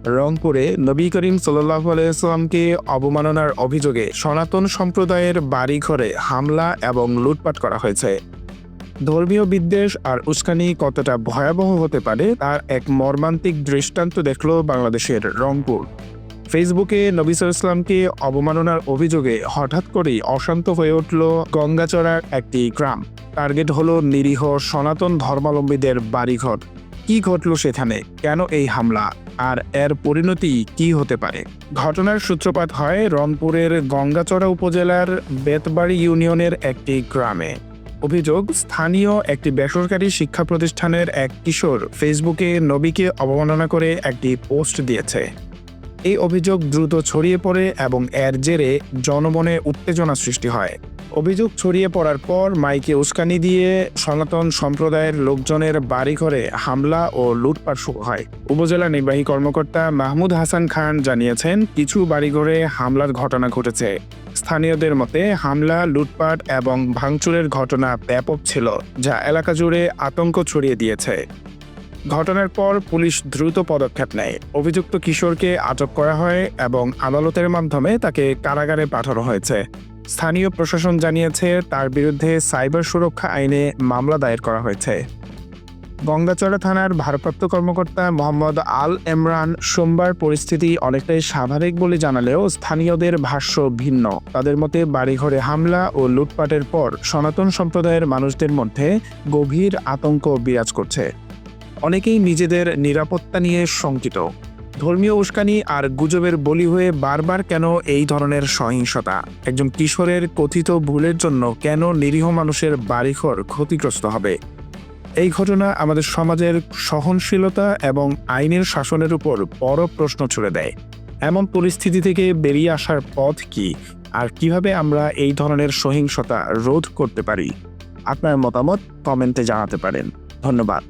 রংপুরে নবী করিম সাল্লাল্লাহু আলাইহি ওয়াসাল্লামকে অবমাননার অভিযোগে সনাতন সম্প্রদায়ের বাড়িঘরে হামলা এবং লুটপাট করা হয়েছে। ধর্মীয় বিদ্বেষ আর উস্কানি কতটা ভয়াবহ হতে পারে তার এক মর্মান্তিক দৃষ্টান্ত দেখল বাংলাদেশের রংপুর। ফেসবুকে নবী সাল্লাল্লাহু আলাইহি ওয়াসাল্লামকে অবমাননার অভিযোগে হঠাৎ করেই অশান্ত হয়ে উঠল গঙ্গাচড়ার একটি গ্রাম। টার্গেট হলো নিরীহ সনাতন ধর্মাবলম্বীদের বাড়িঘর। কি ঘটল সেখানে, কেন এই হামলা, আর এর পরিণতি কি হতে পারে? ঘটনার সূত্রপাত হয় রংপুরের গঙ্গাচড়া উপজেলার বেতবাড়ি ইউনিয়নের একটি গ্রামে। অভিযোগ, স্থানীয় একটি বেসরকারি শিক্ষা প্রতিষ্ঠানের এক কিশোর ফেসবুকে নবীকে অবমাননা করে একটি পোস্ট দিয়েছে। এই অভিযোগ দ্রুত ছড়িয়ে পড়ে এবং এর জেরে জনমনে উত্তেজনা সৃষ্টি হয়। অভিযোগ ছড়িয়ে পড়ার পর মাইকে উস্কানি দিয়ে সনাতন সম্প্রদায়ের লোকজনের বাড়িঘরে হামলা ও লুটপাট শুরু হয়। উপজেলা নির্বাহী কর্মকর্তা মাহমুদ হাসান খান জানিয়েছেন, কিছু বাড়িঘরে হামলার ঘটনা ঘটেছে। স্থানীয়দের মতে হামলা, লুটপাট এবং ভাঙচুরের ঘটনা ব্যাপক ছিল, যা এলাকা জুড়ে আতঙ্ক ছড়িয়ে দিয়েছে। ঘটনার পর পুলিশ দ্রুত পদক্ষেপ নেয়। অভিযুক্ত কিশোরকে আটক করা হয় এবং আদালতের মাধ্যমে তাকে কারাগারে পাঠানো হয়েছে। স্থানীয় প্রশাসন জানিয়েছে তার বিরুদ্ধে সাইবার সুরক্ষা আইনে মামলা দায়ের করা হয়েছে। গঙ্গাচড়া থানার ভারপ্রাপ্ত কর্মকর্তা মোহাম্মদ আল এমরান সোমবার পরিস্থিতি অনেকটাই স্বাভাবিক বলে জানালেও স্থানীয়দের ভাষ্য ভিন্ন। তাদের মতে বাড়িঘরে হামলা ও লুটপাটের পর সনাতন সম্প্রদায়ের মানুষদের মধ্যে গভীর আতঙ্ক বিরাজ করছে। অনেকেই নিজেদের নিরাপত্তা নিয়ে শঙ্কিত। ধর্মীয় উস্কানি আর গুজবের বলি হয়ে বারবার কেন এই ধরনের সহিংসতা? একজন কিশোরের কথিত ভুলের জন্য কেন নিরীহ মানুষের বাড়িঘর ক্ষতিগ্রস্ত হবে? এই ঘটনা আমাদের সমাজের সহনশীলতা এবং আইনের শাসনের উপর বড় প্রশ্ন ছুড়ে দেয়। এমন পরিস্থিতি থেকে বেরিয়ে আসার পথ কি, আর কিভাবে আমরা এই ধরনের সহিংসতা রোধ করতে পারি? আপনার মতামত কমেন্টে জানাতে পারেন। ধন্যবাদ।